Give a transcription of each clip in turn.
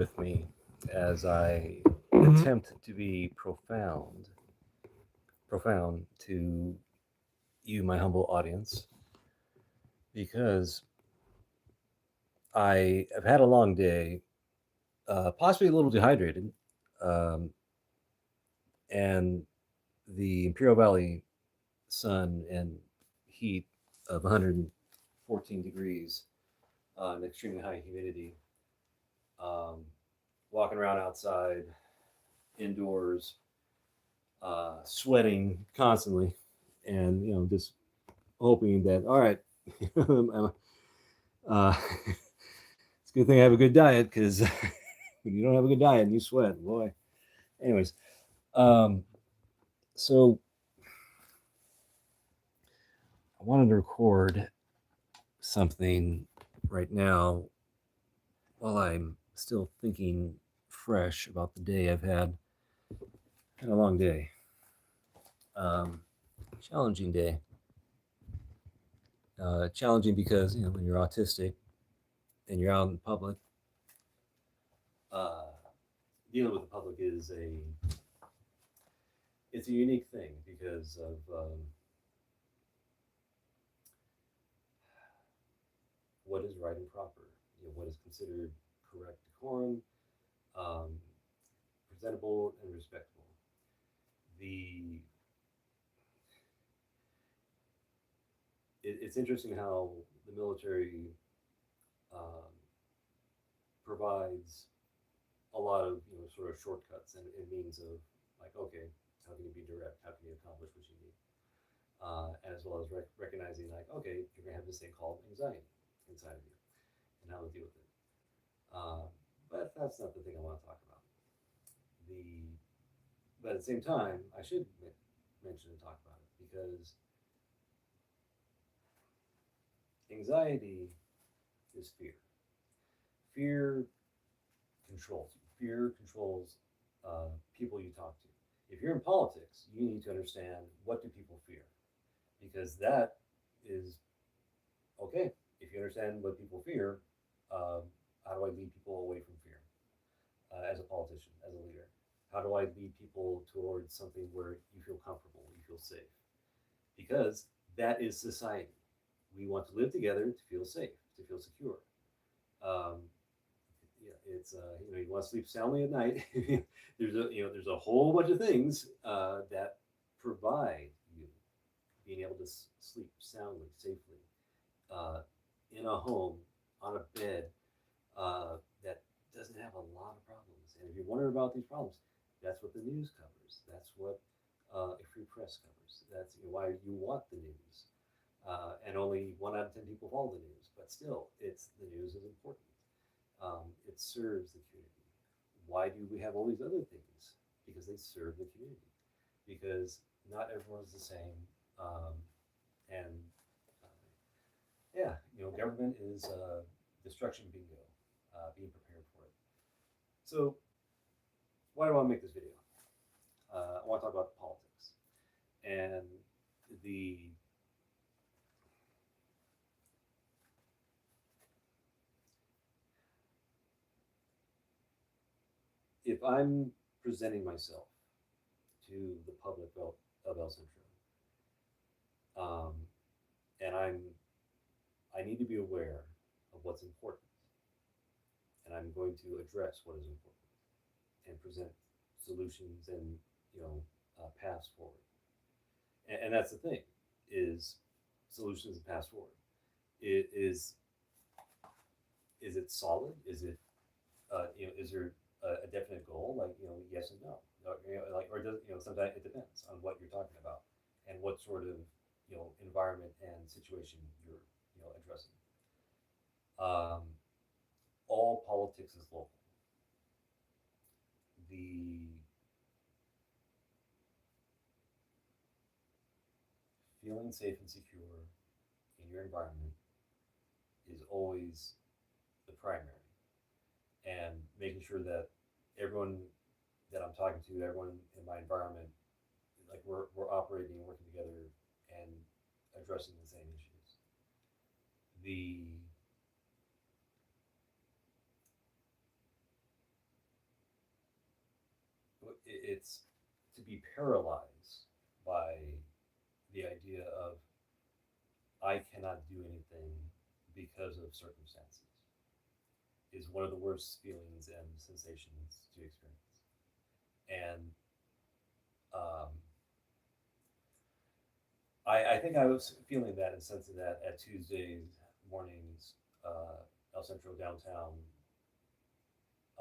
with me as I Mhm. attempt to be profound to you, my humble audience, because I have had a long day, possibly a little dehydrated, um, and the Imperial Valley sun and heat of 114 degrees and extremely high humidity, um, walking around outside, indoors, sweating constantly, and just hoping that all right, it's a good thing I have a good diet because when you don't have a good diet and you sweat, boy. Anyways, um, so I wanted to record something right now while I'm still thinking fresh about the day I've had. Had a long day, um, challenging day. Challenging because when you're autistic and you're out in public, uh, dealing with the public is a unique thing because of what is right and proper. What is considered correct decorum, um, presentable and respectable. The it's interesting how the military um, provides a lot of sort of shortcuts and means of like, okay, how can you be direct? How can you accomplish what you need? As well as recognizing like, okay, you're gonna have this thing called anxiety inside of you and how to deal with it. Uh, but that's not the thing I want to talk about. The But at the same time, I should mention and talk about it because anxiety is fear. Fear controls you. Fear controls people you talk to. If you're in politics, you need to understand what do people fear, because that is okay. If you understand what people fear, um, how do I lead people away from fear as a politician, as a leader? How do I lead people towards something where you feel comfortable, you feel safe? Because that is society. We want to live together to feel safe, to feel secure. Um, yeah, it's you want to sleep soundly at night. There's a whole bunch of things that provide you being able to sleep soundly, safely, uh, in a home, on a bed that doesn't have a lot of problems. And if you wonder about these problems, that's what the news covers. That's what a free press covers. That's why you want the news. And only 1 out of 10 people follow the news, but still, the news is important. It serves the community. Why do we have all these other things? Because they serve the community. Because not everyone's the same, um, and yeah, government is destruction bingo. Being prepared for it. So why do I want to make this video? I want to talk about politics and the if I'm presenting myself to the public of El Centro, um, and I need to be aware of what's important, and I'm going to address what is important and present solutions and paths forward. And that's the thing is solutions and paths forward. It is it solid? Is it is there a definite goal? Like yes and no. Or does sometimes it depends on what you're talking about and what sort of environment and situation you're addressing. Um, all politics is local. The feeling safe and secure in your environment is always the primary, and making sure that everyone that I'm talking to, everyone in my environment, like we're operating and working together and addressing the same issues. The it's to be paralyzed by the idea of I cannot do anything because of circumstances is one of the worst feelings and sensations to experience. And um, I think I was feeling that and sensing that at Tuesday mornings, El Centro downtown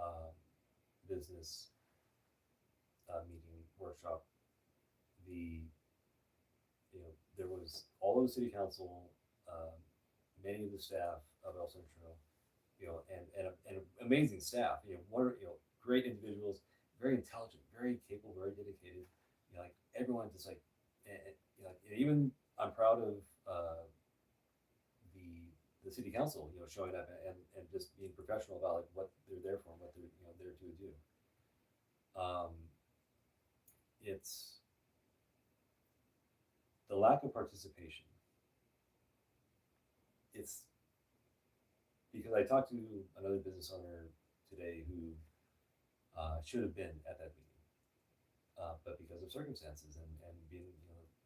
um, business meeting workshop. The there was all of the city council, um, many of the staff of El Centro, and amazing staff. Great individuals, very intelligent, very capable, very dedicated. Like everyone, just like, and even I'm proud of the city council, showing up and just being professional about like what they're there for and what they're there to do. Um, it's the lack of participation. It's because I talked to another business owner today who should have been at that meeting, but because of circumstances and being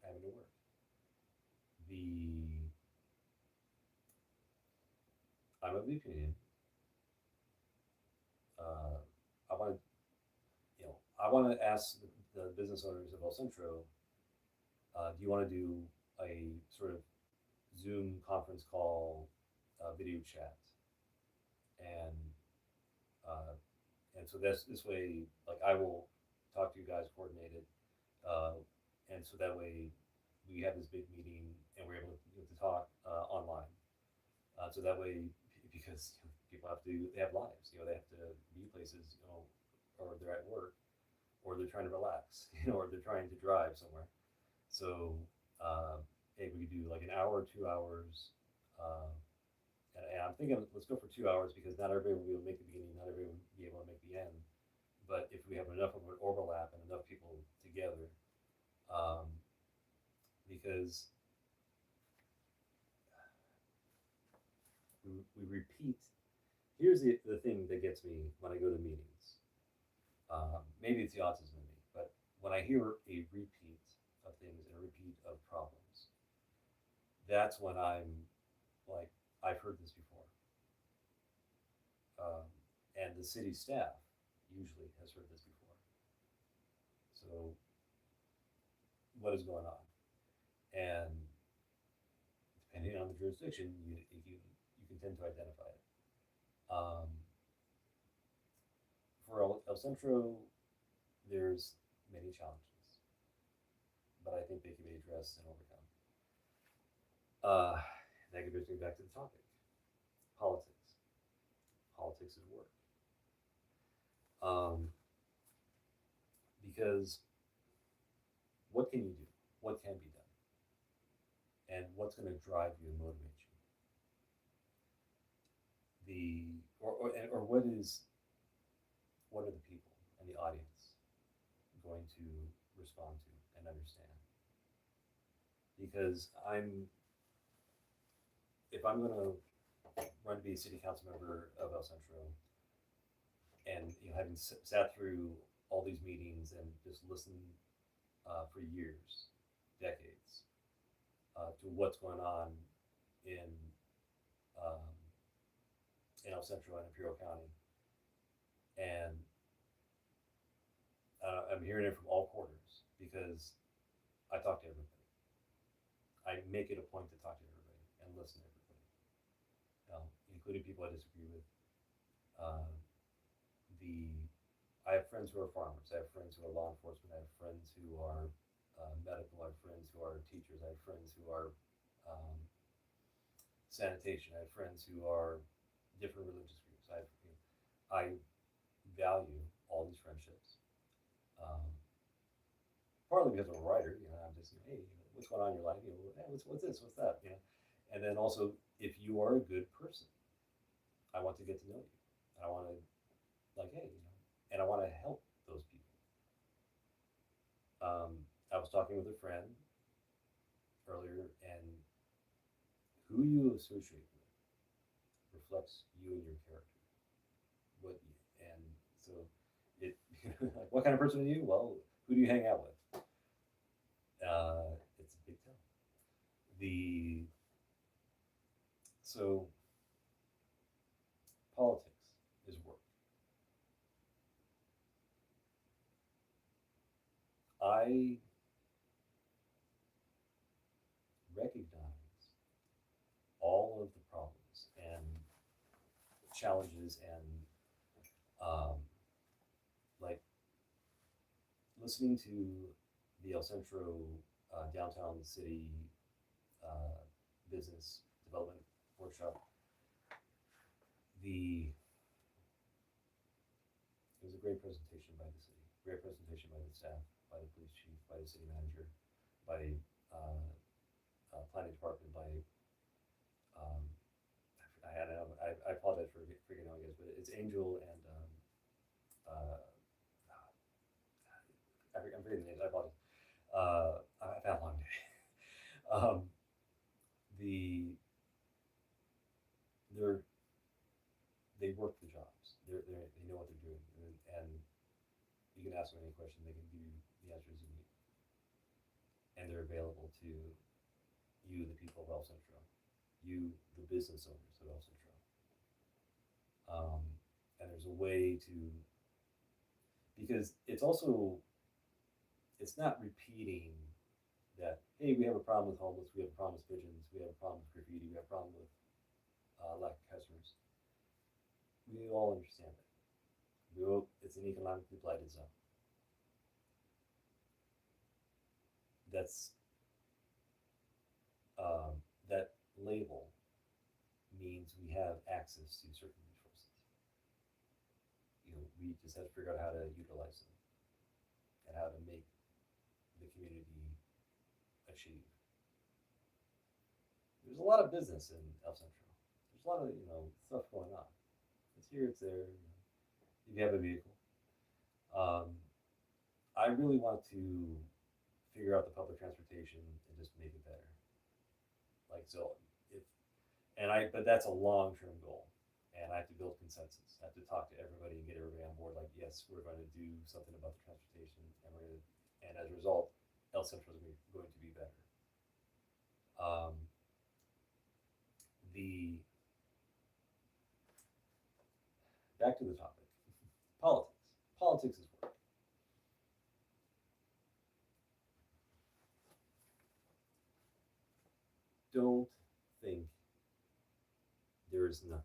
having to work, the I'm of the opinion. Uh, I want to I want to ask the business owners of El Centro, do you want to do a sort of Zoom conference call, video chat, and uh, and so this way, like I will talk to you guys, coordinate it, uh, and so that way we have this big meeting and we're able to talk online. So that way, because people they have lives, they have to be places, or they're at work, or they're trying to relax, or they're trying to drive somewhere. So, hey, we could do like an hour, 2 hours. Uh, and I'm thinking, let's go for 2 hours because not everybody will be able to make the beginning, not everybody will be able to make the end. But if we have enough of an overlap and enough people together, um, because we repeat. Here's the thing that gets me when I go to meetings. Maybe it's the autism in me, but when I hear a repeat of things and a repeat of problems, that's when I'm like, I've heard this before. And the city staff usually has heard this before. So, what is going on? And depending on the jurisdiction, you can tend to identify it. Um, for El Centro, there's many challenges, but I think they can be addressed and overcome. That brings me back to the topic: politics. Politics is work. Um, because what can you do? What can be done? And what's going to drive you and motivate you? What are the people and the audience going to respond to and understand? Because if I'm going to run to be a city council member of El Centro, and having sat through all these meetings and just listened for years, decades, to what's going on in um, in El Centro and Imperial County, and I'm hearing it from all quarters because I talk to everybody. I make it a point to talk to everybody and listen to everybody, including people I disagree with. Uh, the I have friends who are farmers. I have friends who are law enforcement. I have friends who are medical. I have friends who are teachers. I have friends who are um, sanitation. I have friends who are different religious groups. I value all these friendships. Um, Partly because I'm a writer. I'm just hey, what's going on in your life? Hey, what's this? What's that? And then also, if you are a good person, I want to get to know you. I want to hey, and I want to help those people. I was talking with a friend earlier, and who you associate with reflects you and your character. And so it Like, what kind of person are you? Well, who do you hang out with? It's a big tell. The so politics is work. I recognize all of the problems and challenges and um, like listening to the El Centro downtown city uh, business development workshop. The It was a great presentation by the city, great presentation by the staff, by the police chief, by the city manager, by uh, planning department, by um, I apologize for forgetting all you guys, but it's Angel and uh, I'm forgetting the names. I apologize. I've had a long day. um, the they're they work the jobs. They know what they're doing, and you can ask them any question, they can give you the answers you need, and they're available to you, the people of El Centro, you, the business owners of El Centro. And there's a way to, because it's not repeating that, hey, we have a problem with homeless, we have a problem with pigeons, we have a problem with graffiti, we have a problem with lack of customers. We all understand that. It's an economically blighted zone. That's that label means we have access to certain resources. We just have to figure out how to utilize them and how to make the community achieve. There's a lot of business in El Centro. There's a lot of stuff going on. It's here, it's there. If you have a vehicle, um, I really want to figure out the public transportation and just make it better. Like so, if but that's a long term goal, and I have to build consensus. I have to talk to everybody and get everybody on board. Like, yes, we're going to do something about the transportation, and as a result, El Centro is going to be better. Um, the Back to the topic, politics. Politics is work. Don't think there is nothing.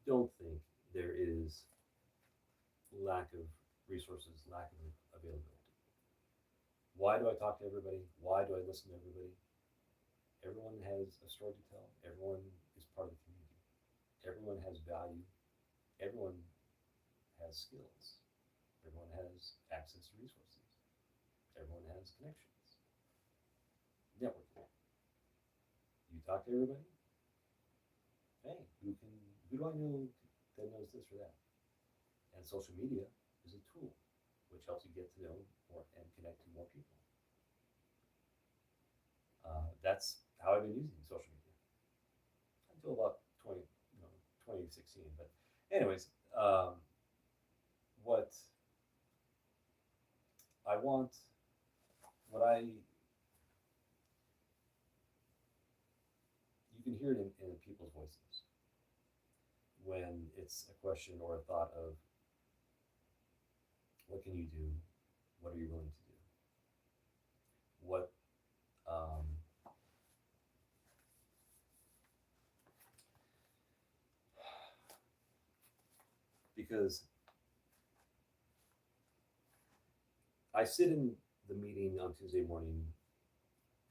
Don't think there is lack of resources, lack of availability. Why do I talk to everybody? Why do I listen to everybody? Everyone has a story to tell. Everyone is part of the community. Everyone has value. Everyone has skills. Everyone has access to resources. Everyone has connections. Networking. You talk to everybody. Hey, who do I know that knows this or that? And social media is a tool which helps you get to know more and connect to more people. That's how I've been using social media until about 2016. But anyways, what I want, what I you can hear it in people's voices when it's a question or a thought of what can you do, what are you willing to do, what um, because I sit in the meeting on Tuesday morning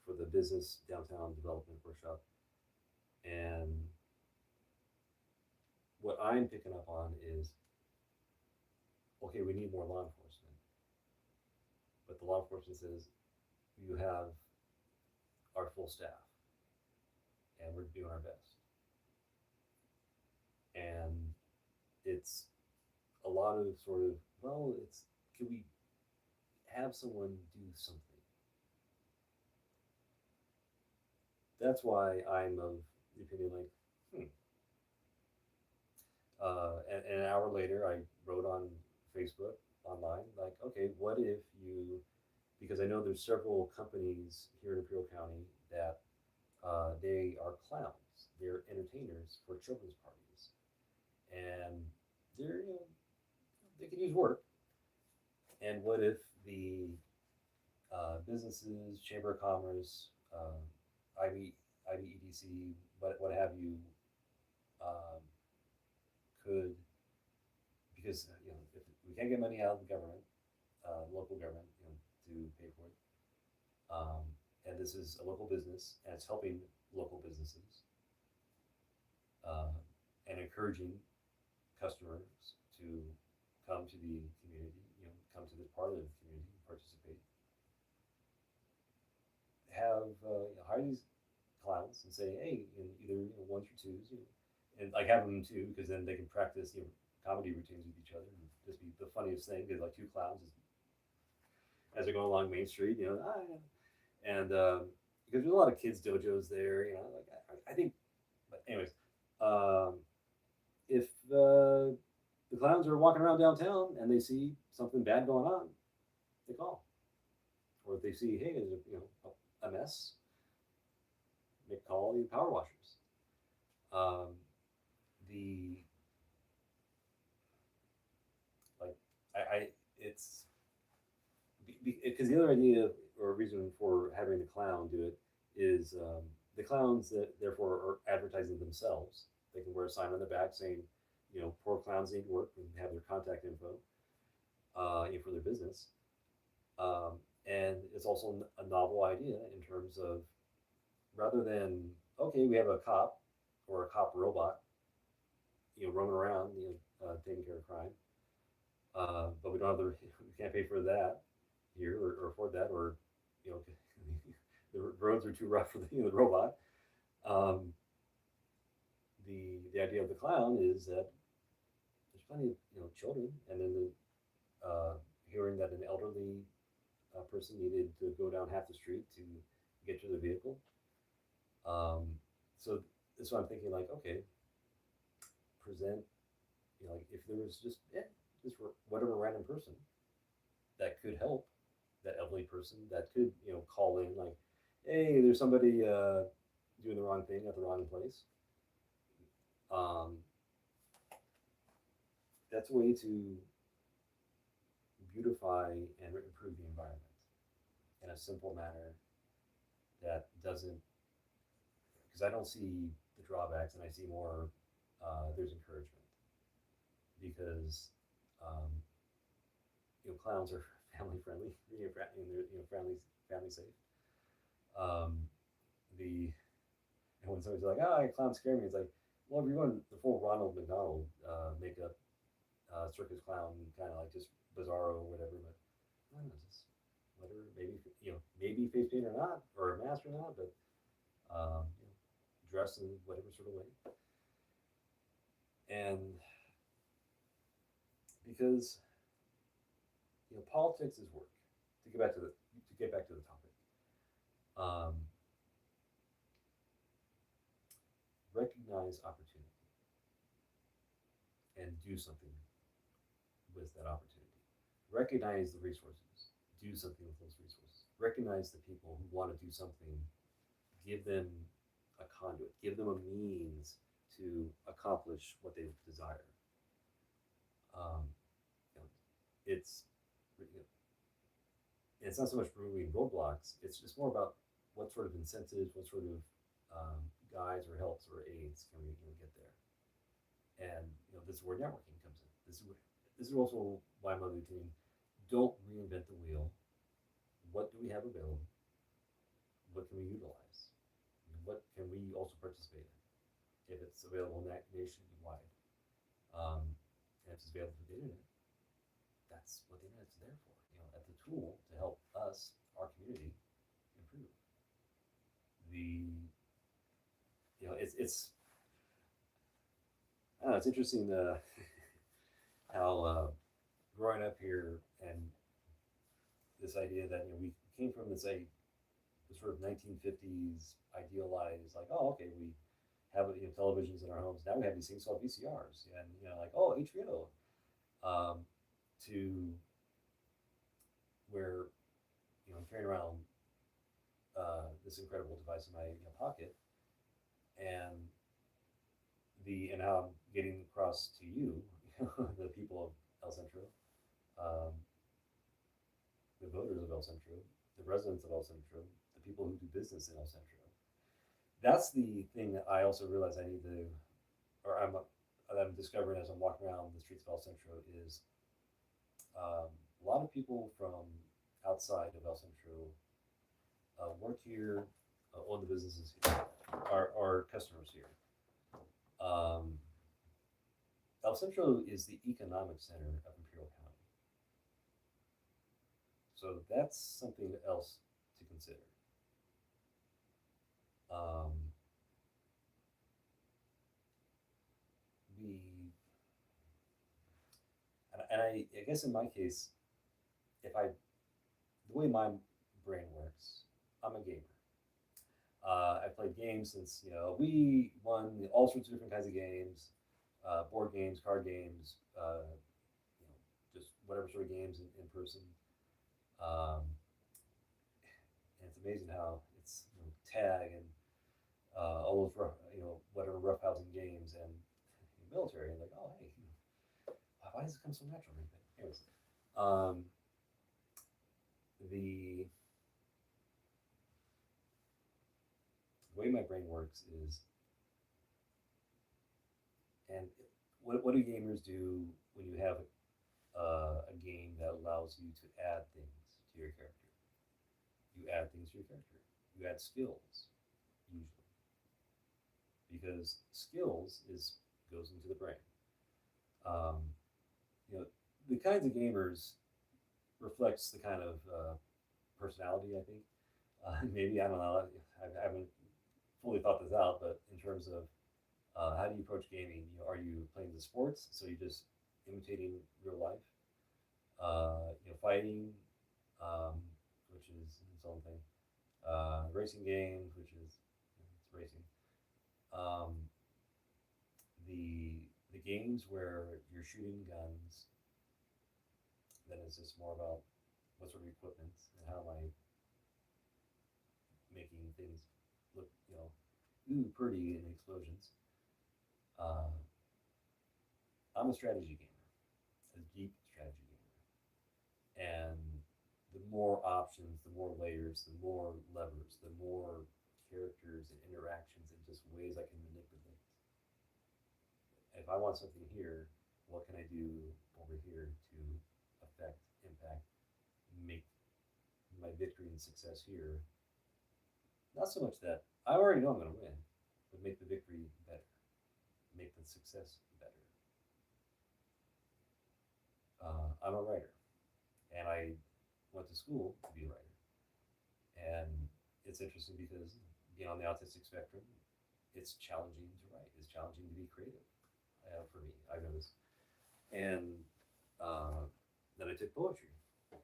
for the business downtown development workshop, and what I'm picking up on is, okay, we need more law enforcement, but the law enforcement says you have our full staff, and we're doing our best, and it's a lot of sort of, well, it's, can we have someone do something? That's why I'm of the opinion, like, and an hour later, I wrote on Facebook online, like, okay, what if you, because I know there's several companies here in Imperial County that they are clowns, they're entertainers for children's parties, and they're, they can use work. And what if the businesses, Chamber of Commerce, IB, IBEDC, what have you, um, could, because if we can't get money out of the government, local government, to pay for it, um, and this is a local business and it's helping local businesses, uh, and encouraging customers to come to the community, come to this part of the community, participate, have hire these clowns and say, hey, either ones or twos, and like have them too, because then they can practice comedy routines with each other and just be the funniest thing. Because like two clowns as they're going along Main Street, and because there's a lot of kids dojos there, like I think. But anyways, um, if the clowns are walking around downtown and they see something bad going on, they call. Or if they see, hey, there's a mess, they call the power washers. Um, the like I it's because the other idea or reason for having the clown do it is the clowns that therefore are advertising themselves. They can wear a sign on the back saying, poor clowns need work, and have their contact info for their business. And it's also a novel idea in terms of, rather than, okay, we have a cop or a cop robot, roaming around, taking care of crime, but we don't have we can't pay for that here, or afford that, or you know the roads are too rough for the robot. Um, the idea of the clown is that there's plenty of children, and then hearing that an elderly person needed to go down half the street to get to the vehicle. So that's why I'm thinking, like, okay, present, like if there was just whatever random person that could help that elderly person, that could call in, like, hey, there's somebody doing the wrong thing at the wrong place. Um, that's a way to beautify and improve the environment in a simple manner that doesn't, because I don't see the drawbacks, and I see more there's encouragement, because um, clowns are family friendly, and they're family safe. Um, the and when somebody's like, "Ah, clowns scare me," it's like, well, if you're going the full Ronald McDonald makeup, circus clown, kind of like just bizarro or whatever, but I don't know, just whatever, maybe face paint or not, or a mask or not, but um, dress in whatever sort of way, and because politics is work. To get back to the topic, um, recognize opportunity and do something with that opportunity. Recognize the resources, do something with those resources. Recognize the people who want to do something, give them a conduit, give them a means to accomplish what they desire. Um, it's it's not so much removing roadblocks. It's just more about what sort of incentives, what sort of guides or helps or aids can we get there. And this is where networking comes in. This is also why I'm on the team. Don't reinvent the wheel. What do we have available? What can we utilize? What can we also participate in? If it's available nationwide, and if it's available for the internet, that's what the internet's there for. As a tool to help us, our community, improve. The it's I don't know, it's interesting how growing up here, and this idea that we came from this sort of 1950s idealized, like, oh, okay, we have televisions in our homes, now we have these things called VCRs, and like, oh, HBO, um, to where I'm carrying around this incredible device in my pocket, and and how I'm getting across to you, the people of El Centro, um, the voters of El Centro, the residents of El Centro, the people who do business in El Centro. That's the thing that I also realize I need to, or I'm discovering as I'm walking around the streets of El Centro is a lot of people from outside of El Centro work here, own the businesses here, are customers here. Um, El Centro is the economic center of Imperial County. So that's something else to consider. Um, we, and I guess in my case, if I, the way my brain works, I'm a gamer. I've played games since we won all sorts of different kinds of games, board games, card games, just whatever sort of games in person. Um, and it's amazing how it's tag and all those rough, whatever roughhousing games and military, and like, oh hey, why does it come so natural? Anyways, um, the way my brain works is, and what do gamers do when you have a game that allows you to add things to your character? You add things to your character. You add skills, usually, because skills goes into the brain. Um, the kinds of gamers reflects the kind of personality, I think. Maybe, I don't know. I haven't fully thought this out, but in terms of how do you approach gaming? Are you playing the sports, so you're just imitating real life? Fighting, which is its own thing. Racing games, which is it's racing. Um, the games where you're shooting guns, then it's just more about what sort of equipment and how am I making things look, pretty in explosions. Uh, I'm a strategy gamer, a deep strategy gamer, and the more options, the more layers, the more levers, the more characters and interactions and just ways I can manipulate. If I want something here, what can I do over here to affect, impact, make my victory and success here? Not so much that I already know I'm going to win, but make the victory better, make the success better. I'm a writer, and I went to school to be a writer. And it's interesting because being on the autistic spectrum, it's challenging to write. It's challenging to be creative for me, I've noticed. And then I took poetry. So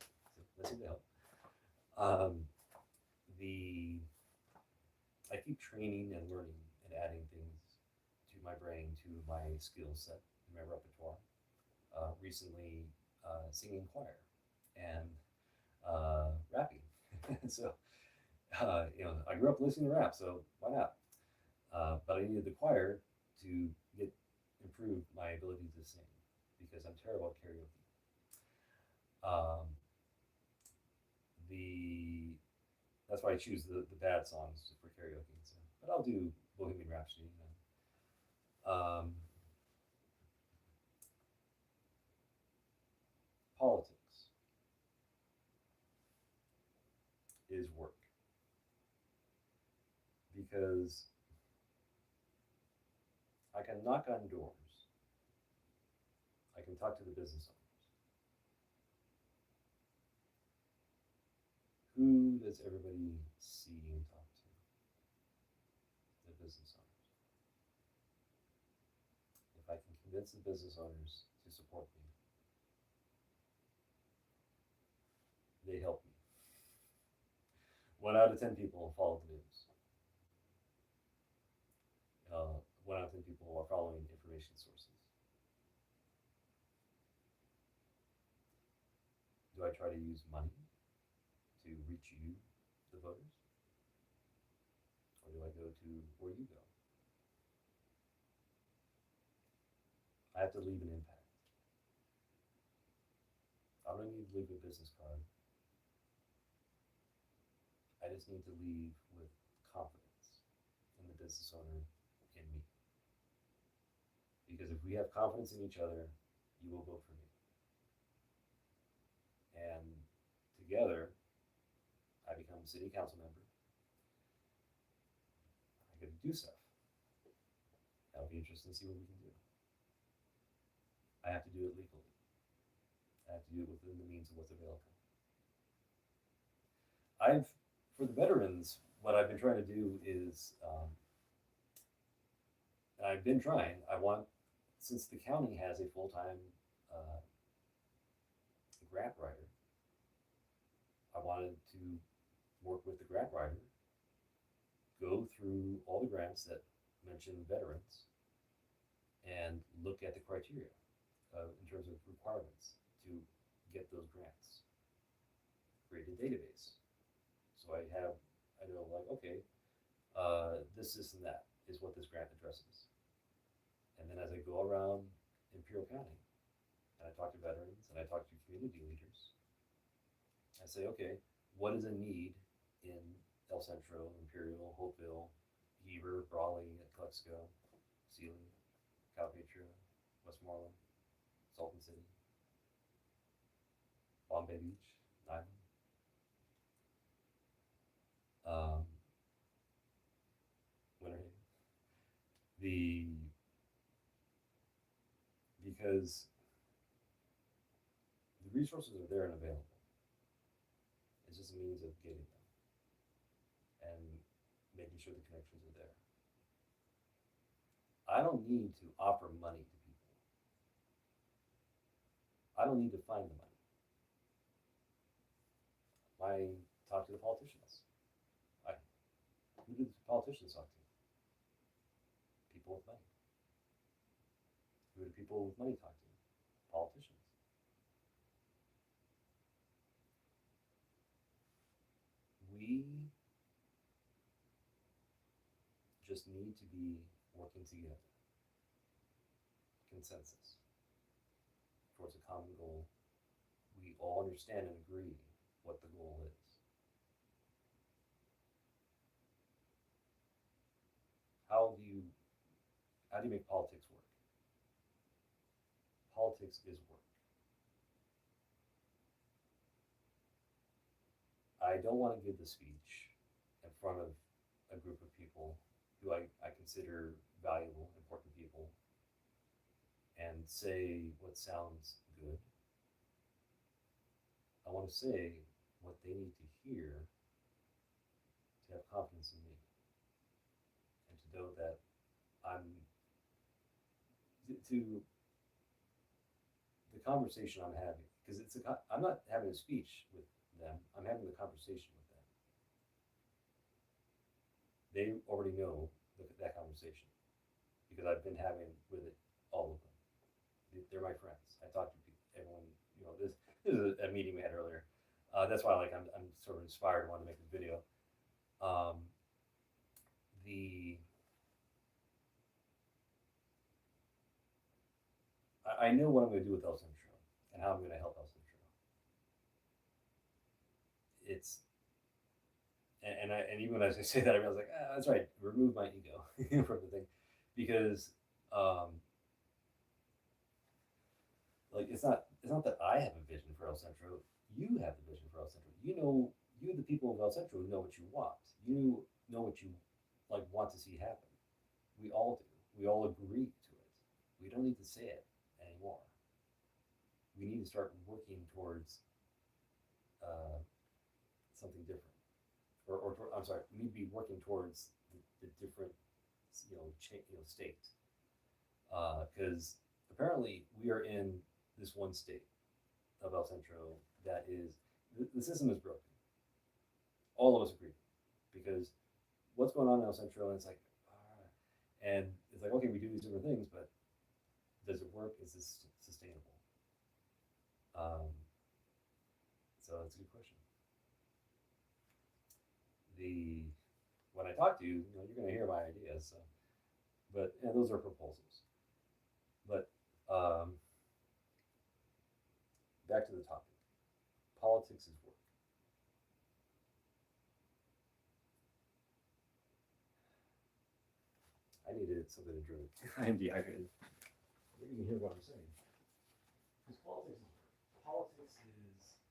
that seemed to help. Um, the I keep training and learning and adding things to my brain, to my skill set, to my repertoire. Recently, singing choir and rapping. So, I grew up listening to rap, so why not? But I needed the choir to improve my ability to sing because I'm terrible at karaoke. Um, the That's why I choose the bad songs for karaoke. So, but I'll do Bohemian Rhapsody. Politics is work because I can knock on doors. I can talk to the business owners. Who does everybody see and talk to? The business owners. If I can convince the business owners to support me, they help me. 1 out of 10 people follow the news. 1 out of 10 people are following information sources. I try to use money to reach you, the voters? Or do I go to where you go? I have to leave an impact. I don't need to leave a business card. I just need to leave with confidence in the business owner, in me. Because if we have confidence in each other, you will vote for me. And together, I become a city council member. I get to do stuff. That'll be interesting to see what we can do. I have to do it legally. I have to do it within the means of what's available. For the veterans, what I've been trying to do is, I've been trying, since the county has a full-time grant writer, I wanted to work with the grant writer, go through all the grants that mention veterans, and look at the criteria in terms of requirements to get those grants. Create a database. So I know like, okay, this and that is what this grant addresses. And then as I go around Imperial County, and I talk to veterans, and I talk to community leaders, I say, okay, what is a need in El Centro, Imperial, Hopeville, Heber, Brawley, Calexico, Sealy, Calpatria, Westmoreland, Salton City, Bombay Beach, Nyland. Winter Haven. Because the resources are there and available. It's just a means of getting them and making sure the connections are there. I don't need to offer money to people. I don't need to find the money. I talk to the politicians. Who do the politicians talk to? People with money. Who do people with money talk to? Politicians. We just need to be working together. Consensus towards a common goal. We all understand and agree what the goal is. How do you make politics work? Politics is work. I don't want to give the speech in front of a group of people who I consider valuable, important people, and say what sounds good. I want to say what they need to hear to have confidence in me. And to know that the conversation I'm having, because I'm not having a speech with them, I'm having the conversation with them. They already know that conversation because I've been having with it, all of them. They're my friends. I talk to people, everyone, this is a meeting we had earlier. That's why I'm sort of inspired, wanted to make this video. I know what I'm going to do with El Centro and how I'm going to help El Centro. And even as I say that, I was like, that's right, remove my ego from the thing, because it's not that I have a vision for El Centro. You have the vision for El Centro. You the people of El Centro know what you want. You know what you want to see happen. We all do. We all agree to it. We don't need to say it anymore. We need to start working towards something different. I'm sorry, we need to be working towards the different, state. Because apparently we are in this one state of El Centro that is, the system is broken. All of us agree. Because what's going on in El Centro, and it's like, and it's like, okay, we do these different things, but does it work? Is this sustainable? That's a good question. When I talk to you, you're going to hear my ideas. So, and those are proposals. But back to the topic. Politics is work. I needed something to drink. I am dehydrated. You can hear what I'm saying. Because politics is work. Politics is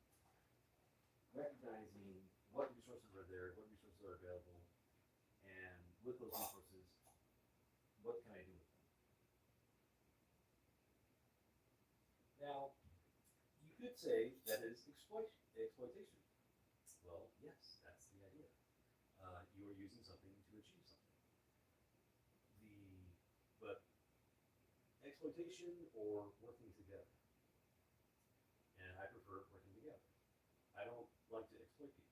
recognizing what resources are there, what resources are available, and with those resources, what can I do with them? Now, you could say that is exploitation. Well, yes, that's the idea. You are using something to achieve something. But exploitation or working together, and I prefer working together. I don't like to exploit people.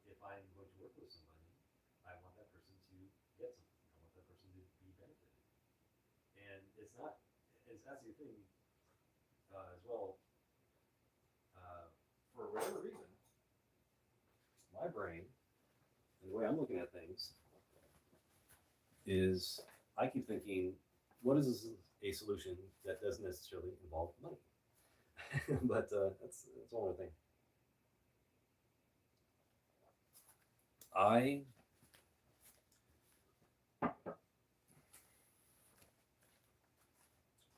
If I'm going to work with somebody, I want that person to get something. I want that person to be benefited. And that's the thing as well. For whatever reason, my brain and the way I'm looking at things is I keep thinking, what is a solution that doesn't necessarily involve money? But that's one other thing.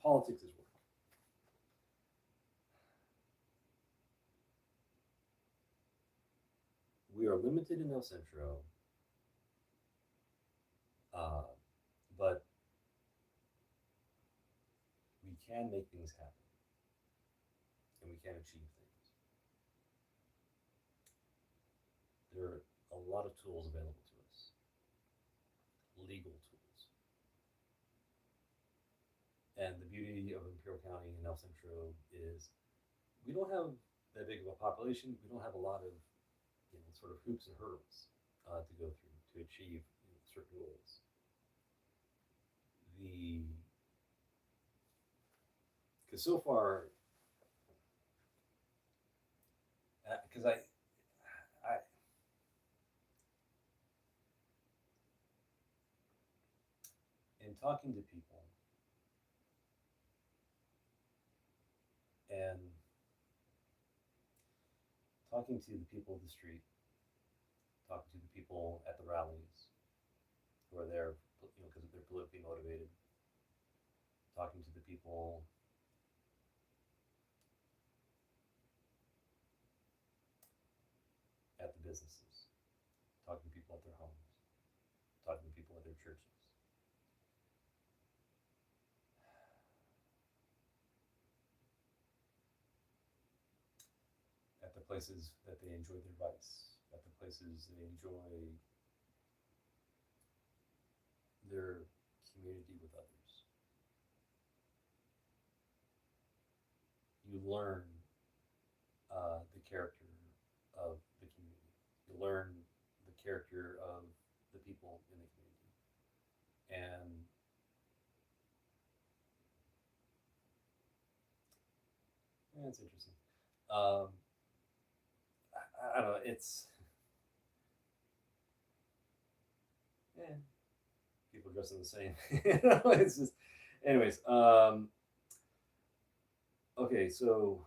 Politics is work. We are limited in El Centro, but we can make things happen, and we can achieve things. There are a lot of tools available to us, legal tools. And the beauty of Imperial County and El Centro is we don't have that big of a population. We don't have a lot of sort of hoops and hurdles to go through to achieve certain goals. Because so far, because in talking to people and talking to the people of the street, talking to the people at the rallies who are there, because they're politically motivated, talking to the people at the businesses, talking to people at their homes, talking to people at their churches. At the places that they enjoy their vice, at the places they enjoy their community with others. You learn the character of the community. You learn the character of the people in the community. And it's interesting. I don't know. It's people dressing the same. It's just, anyways. Okay, so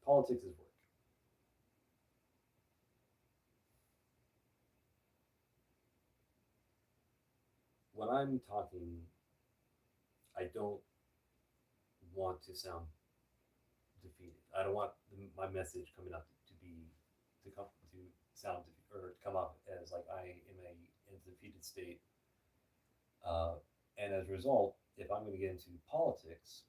politics is work. When I'm talking, I don't want to sound defeated. I don't want my message coming up to sound or to come up as like I am in a defeated state. And as a result, if I'm going to get into politics,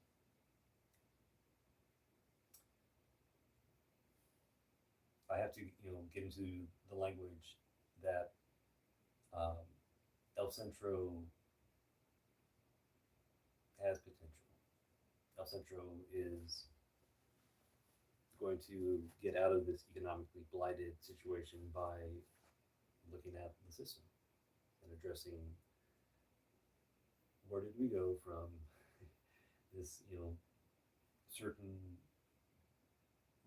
I have to get into the language that El Centro has potential. El Centro is going to get out of this economically blighted situation by looking at the system and addressing where did we go from this certain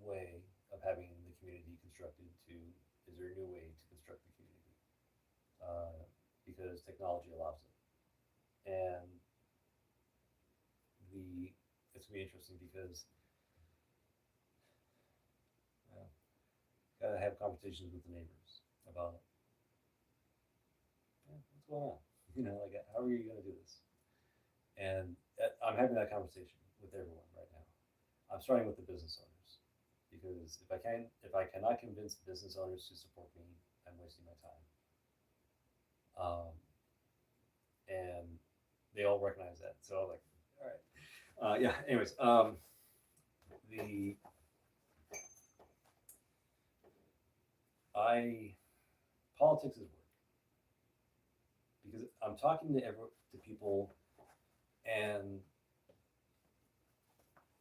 way of having the community constructed to, is there a new way to construct the community? Because technology allows it. And it's gonna be interesting because uh, gotta have conversations with the neighbors about what's going on. Like how are you gonna do this? And I'm having that conversation with everyone right now. I'm starting with the business owners because if I cannot convince business owners to support me, I'm wasting my time. And they all recognize that. So I'm like, all right, yeah. Anyways, the I politics is work because I'm talking to people, and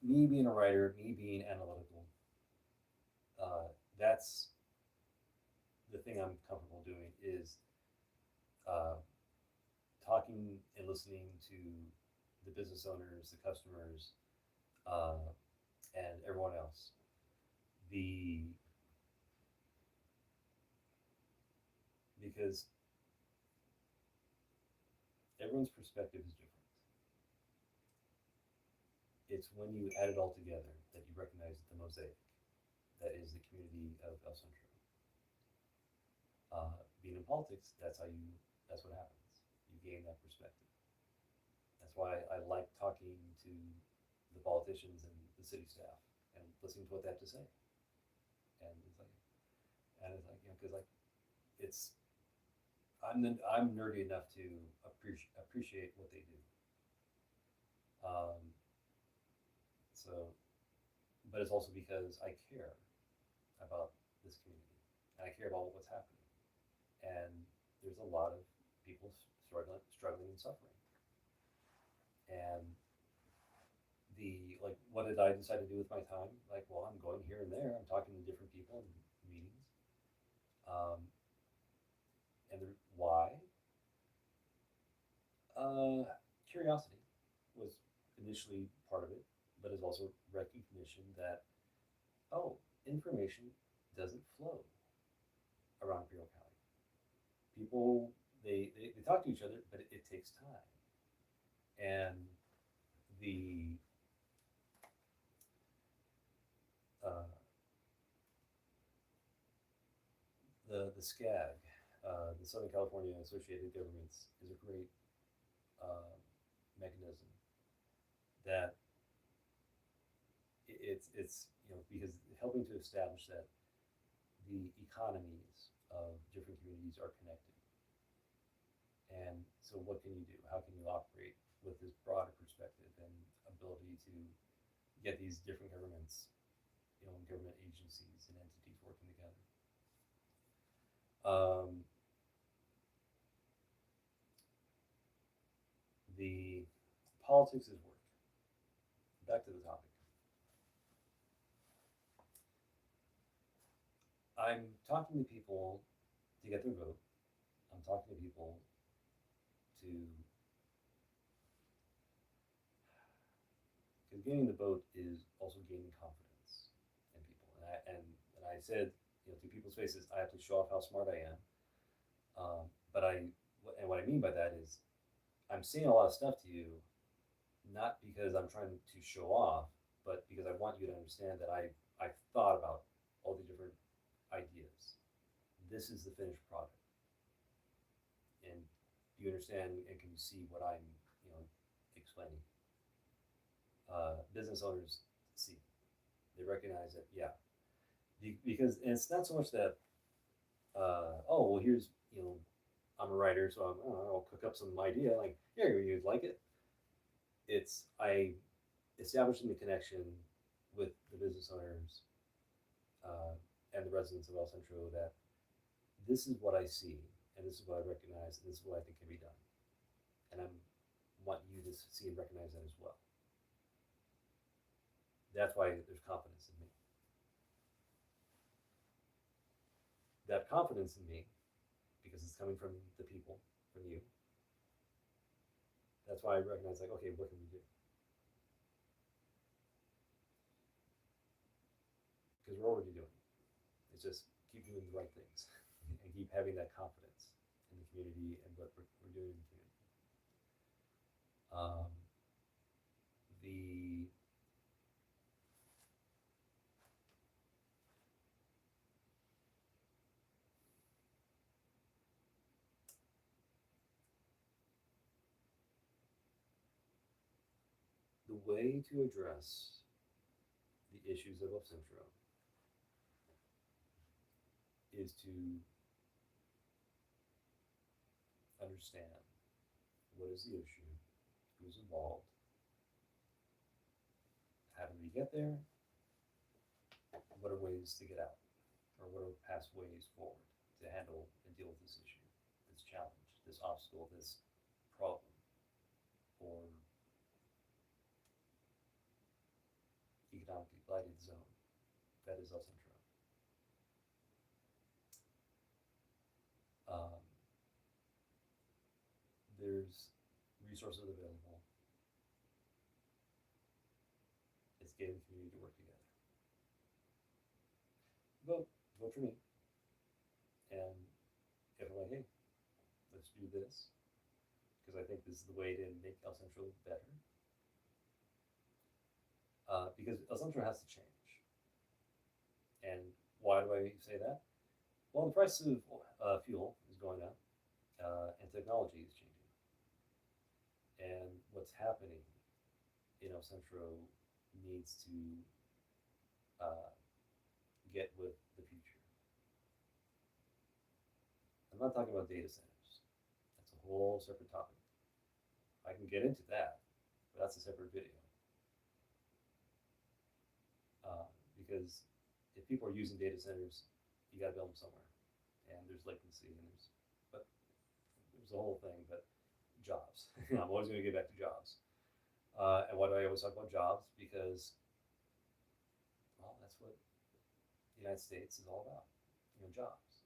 me being a writer, me being analytical, that's the thing I'm comfortable doing is uh, talking and listening to the business owners, the customers, uh, and everyone else. The Because everyone's perspective is different. It's when you add it all together that you recognize the mosaic that is the community of El Centro. Being in politics, that's what happens. You gain that perspective. That's why I like talking to the politicians and the city staff and listening to what they have to say. And because it's I'm nerdy enough to appreciate what they do. Um, so, but it's also because I care about this community and I care about what's happening. And there's a lot of people struggling and suffering. And what did I decide to do with my time? Like, well, I'm going here and there. I'm talking to different people in meetings. And why? Curiosity was initially part of it, but is also recognition that, oh, information doesn't flow around Imperial County. People, they talk to each other, but it takes time. And the uh, the SCAG, the Southern California Associated Governments, is a great mechanism that it's because helping to establish that the economies of different communities are connected. And so, what can you do? How can you operate with this broader perspective and ability to get these different governments, government agencies and entities working together? Um, the politics is work. Back to the topic. I'm talking to people to get their vote. I'm talking to people to, because getting the vote is also gaining confidence in people. And I said, to people's faces, I have to show off how smart I am. And what I mean by that is, I'm saying a lot of stuff to you, not because I'm trying to show off, but because I want you to understand that I've thought about all the different ideas. This is the finished product. And do you understand and can you see what I'm, explaining? Business owners see. They recognize that, yeah. Because and it's not so much that, oh, well, here's, I'm a writer, so I'll cook up some idea. Like, here, you'd like it. It's I establishing the connection with the business owners and the residents of El Centro that this is what I see, and this is what I recognize, and this is what I think can be done. And I want you to see and recognize that as well. That's why there's confidence in me. That confidence in me, because it's coming from the people, from you. That's why I recognize, like, okay, what can we do? we're already doing it. It's just keep doing the right things and keep having that confidence in the community and what we're doing in the community. Um, the the way to address the issues of El Centro is to understand what is the issue, who's involved, how do we get there, what are ways to get out, or what are past ways forward to handle and deal with this issue, this challenge, this obstacle, this problem, or economically blighted zone that is El Centro. Um, there's resources available. It's getting the community to work together. Vote for me. And if I'm like, hey, let's do this, because I think this is the way to make El Centro better. Because El Centro has to change. And why do I say that? Well, the price of fuel is going up, and technology is changing. And what's happening in El Centro needs to get with the future. I'm not talking about data centers. That's a whole separate topic. I can get into that, but that's a separate video. Because if people are using data centers, you got to build them somewhere, and there's latency, and there's a whole thing. But jobs, I'm always going to get back to jobs. And why do I always talk about jobs? Because, well, that's what the United States is all about. Jobs.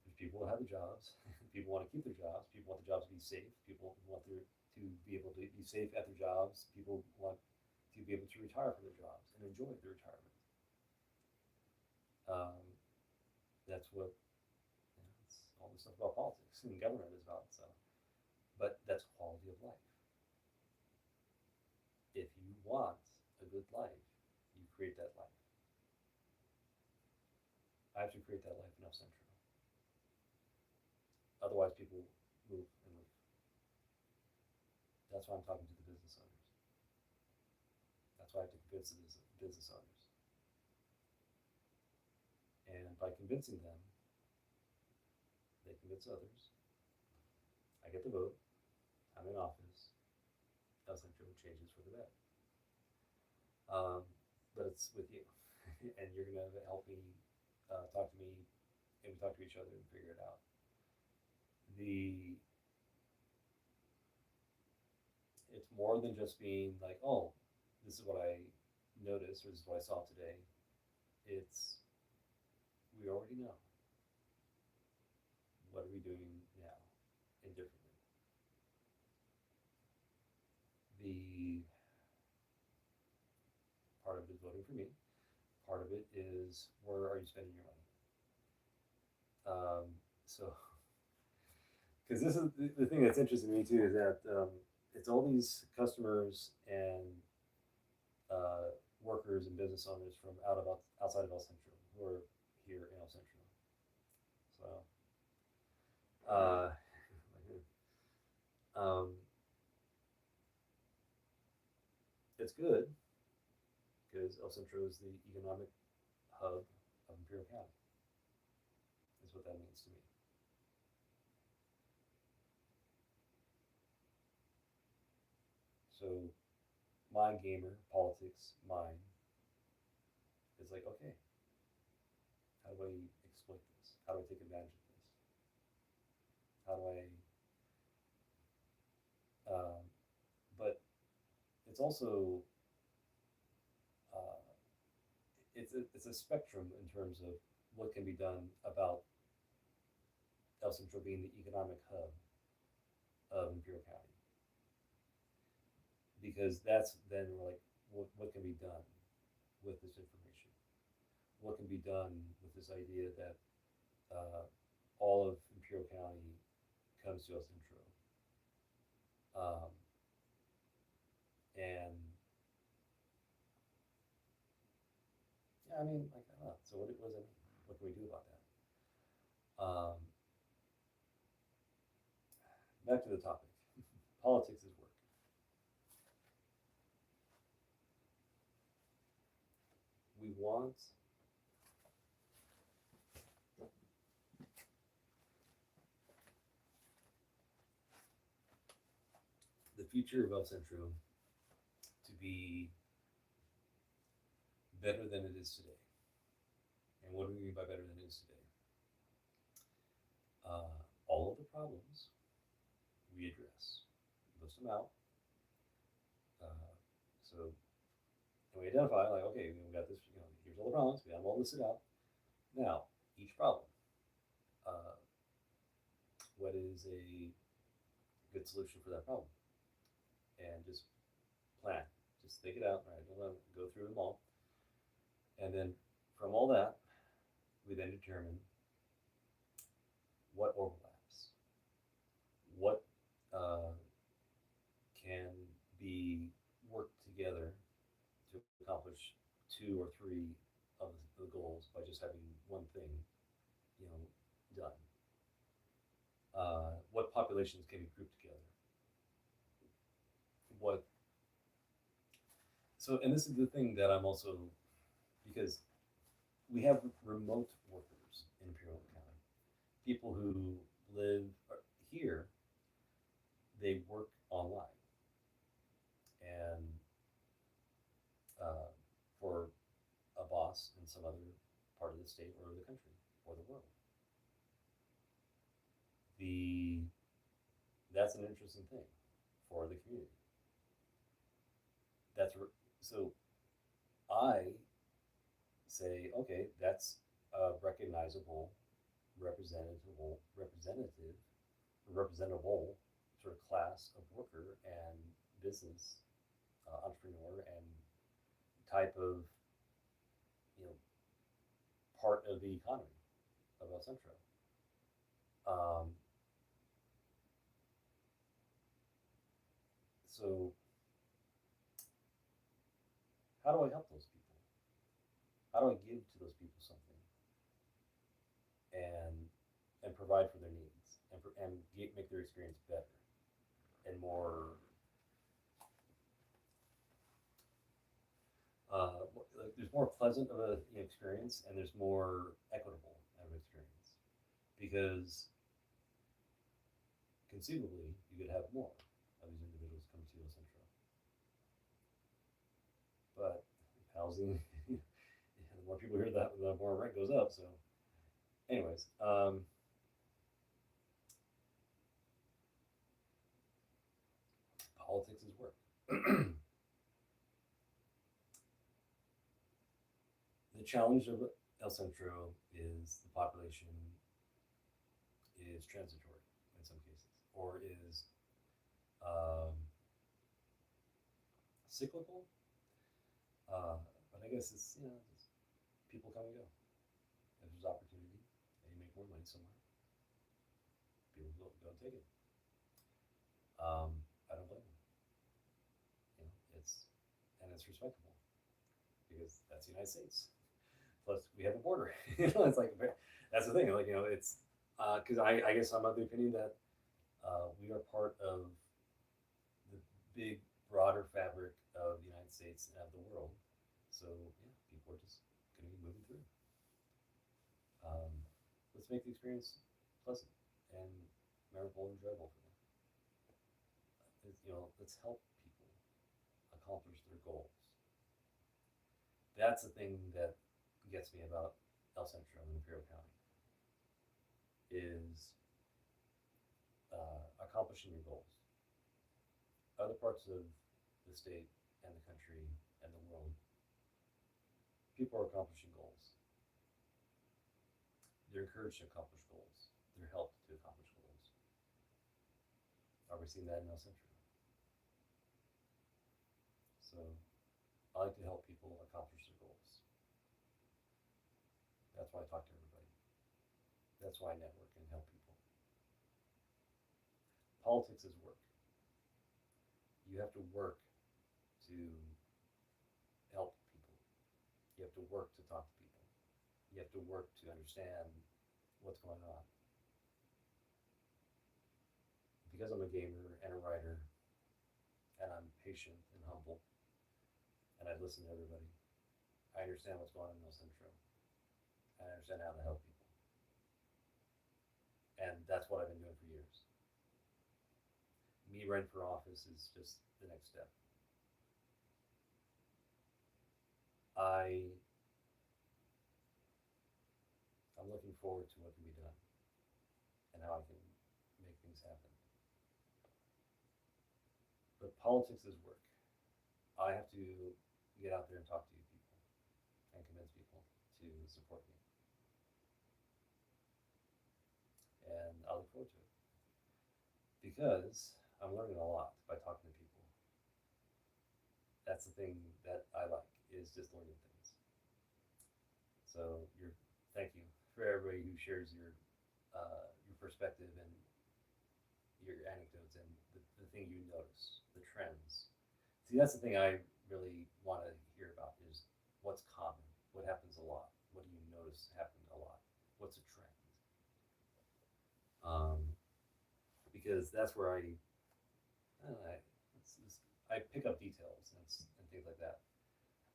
There's people who have the jobs. People want to keep their jobs. People want the jobs to be safe. People want to be able to be safe at their jobs. People want to be able to retire from their jobs and enjoy their retirement. That's what it's all this stuff about politics and government is about. So, but that's quality of life. If you want a good life, you create that life. I have to create that life in El Centro. Otherwise, people move and leave. That's why I'm talking to the business owners. That's why I have to convince the business owners. And by convincing them, they convince others. I get the vote. I'm in office. El Centro changes for the better. But it's with you. And you're going to help me talk to me, and we talk to each other and figure it out. It's more than just being like, oh, this is what I noticed, or this is what I saw today. It's, we already know. What are we doing now and differently? The part of it is voting for me. Part of it is, where are you spending your money? So, because this is the thing that's interesting to me too, is that it's all these customers and workers and business owners from outside of El Centro who are here in El Centro. So, it's good because El Centro is the economic hub of Imperial County. Is what that means to me. So my gamer politics mind is like, okay, how do I exploit this? How do I take advantage of this? How do I? But it's also it's a spectrum in terms of what can be done about El Centro being the economic hub of Imperial County, because that's then we're like, what can be done with this information? what can be done with this idea that all of Imperial County comes to El Centro. Um, and yeah, I mean, like, I don't know. So what does it mean? What can we do about that? Back to the topic. Politics is work. We want the future of El Centro to be better than it is today. And what do we mean by better than it is today? All of the problems we address, we list them out. Uh, so, and we identify, like, okay, we got this, here's all the problems, we have them all listed out. Now, each problem, uh, what is a good solution for that problem? And just plan, just think it out, right? Don't go through them all. And then from all that, we then determine what overlaps, what can be worked together to accomplish two or three of the goals by just having one thing, done. What populations can be grouped together? What? So, and this is the thing that I'm also, because we have remote workers in Imperial County, people who live here, they work online, and for a boss in some other part of the state or the country or the world. That's an interesting thing for the community. So I say, okay, that's a recognizable, representable sort of class of worker and business entrepreneur and type of, you know, part of the economy of El Centro. Um, so how do I help those people? How do I give to those people something and provide for their needs and make their experience better and more like there's more pleasant of a experience and there's more equitable of an experience because conceivably you could have more of these individuals come to El Centro, but housing the more people hear that the more rent goes up. So anyways, politics is work. The challenge of El Centro is the population is transitory in some cases, or is um, cyclical. But I guess it's just people come and go. If there's opportunity and you make more money somewhere, people go take it. I don't blame them. It's respectable because that's the United States. Plus, we have a border. It's like that's the thing. Like it's because I guess I'm of the opinion that we are part of the big broader fabric of the United States and of the world. So yeah, people are just going to be moving through. Um, let's make the experience pleasant and memorable and enjoyable for them. Let's help people accomplish their goals. That's the thing that gets me about El Centro and Imperial County is accomplishing your goals. Other parts of the state and the country and the world, people are accomplishing goals. They're encouraged to accomplish goals. They're helped to accomplish goals. Are we seeing that in El Centro? So I like to help people accomplish their goals. That's why I talk to everybody. That's why I network and help people. Politics is work. You have to work to help people. You have to work to talk to people. You have to work to understand what's going on. Because I'm a gamer and a writer, and I'm patient and humble, and I listen to everybody, I understand what's going on in El Centro. I understand how to help people. And that's what I've been doing for years. Me running for office is just the next step. I'm looking forward to what can be done and how I can make things happen. But politics is work. I have to get out there and talk to you people and convince people to support me. And I look forward to it because I'm learning a lot by talking to people. That's the thing that I like, is just learning things. So thank you for everybody who shares your perspective and your anecdotes and the thing you notice, the trends. See, that's the thing I really want to hear about is what's common, what happens a lot, what do you notice happen a lot, what's a trend? Because that's where I pick up details and things like that.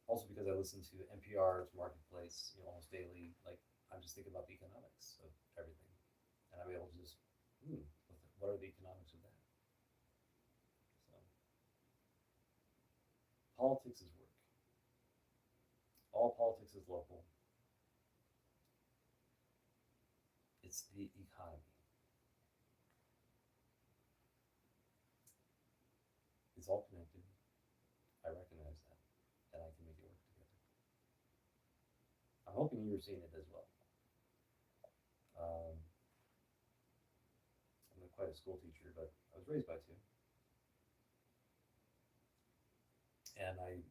Also because I listen to NPR's Marketplace, almost daily. Like I'm just thinking about the economics of everything, and I'm able to just, what are the economics of that? So politics is work. All politics is local. It's the economy. It's all connected. I recognize that, and I can make it work together. I'm hoping you're seeing it as well. I'm not quite a school teacher, but I was raised by two. And I,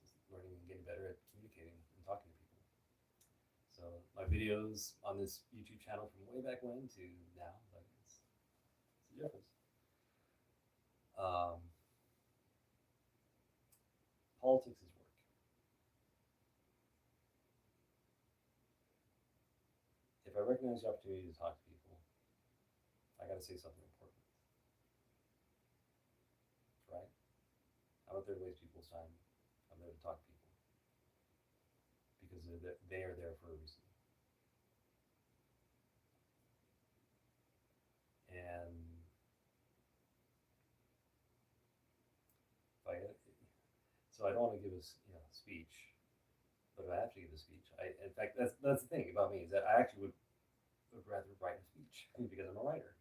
just learning and getting better at communicating and talking to people. So my videos on this YouTube channel from way back when to now, like it's a difference. Politics is work. If I recognize the opportunity to talk to people, I got to say something important, right? I'm not there to waste people's time. I'm there to talk to people because they are there for a reason. And so I don't want to give a speech, but if I have to give a speech, in fact that's the thing about me is that I actually would rather write a speech because I'm a writer,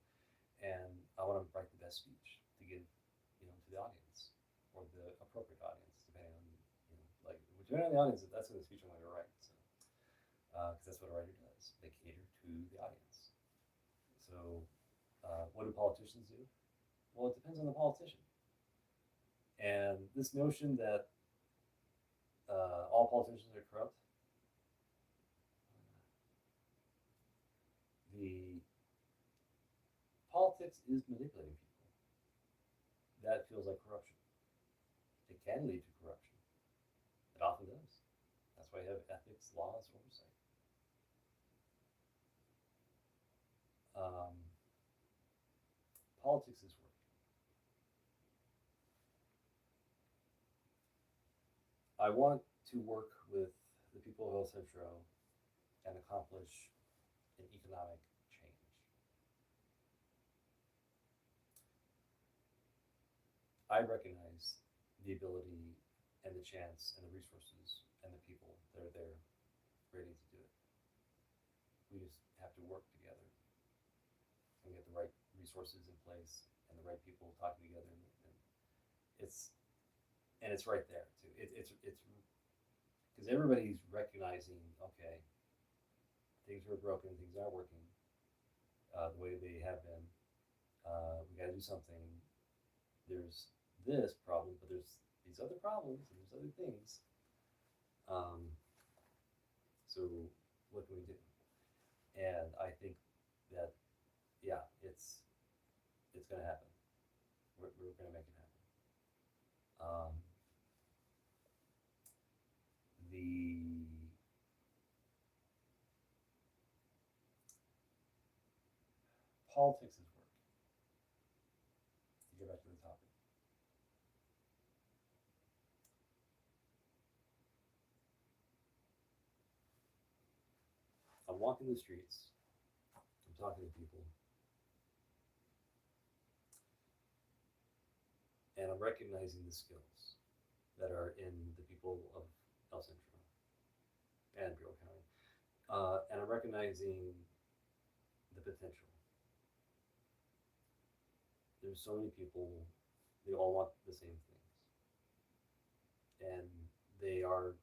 and I want to write the best speech to give to the audience or the appropriate audience depending on depending on the audience. That's the speech I'm going to write. So because that's what a writer does, they cater to the audience. So what do politicians do? Well, it depends on the politician. And this notion that all politicians are corrupt, the politics is manipulating people. That feels like corruption. It can lead to corruption. It often does. That's why you have ethics, laws, oversight. Politics is work. I want to work with the people of El Centro and accomplish an economic change. I recognize the ability and the chance and the resources and the people that are there ready to do it. We just have to work together and get the right resources in place and the right people talking together, and it's right there too. It's because everybody's recognizing, okay, things are broken, things aren't working the way they have been. We got to do something. There's this problem, but there's these other problems and there's other things. So what can we do? And I think that, yeah, it's going to happen. We're going to make it happen. The politics is work. To get back to the topic, I'm walking the streets. I'm talking to people, and I'm recognizing the skills that are in the people of El Centro and Bureau County, and I'm recognizing the potential. There's so many people; they all want the same things, and they are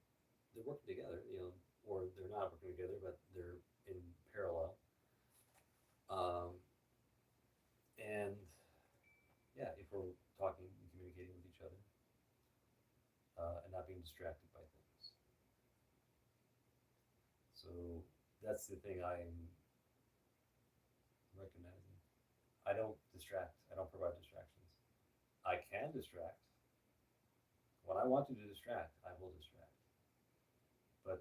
they're working together, or they're not working together, but they're in parallel. Um, and yeah, if we're talking and communicating with each other, and not being distracted by things. So that's the thing I'm recognizing. I don't distract. I don't provide distractions. I can distract. When I want to distract, I will distract. But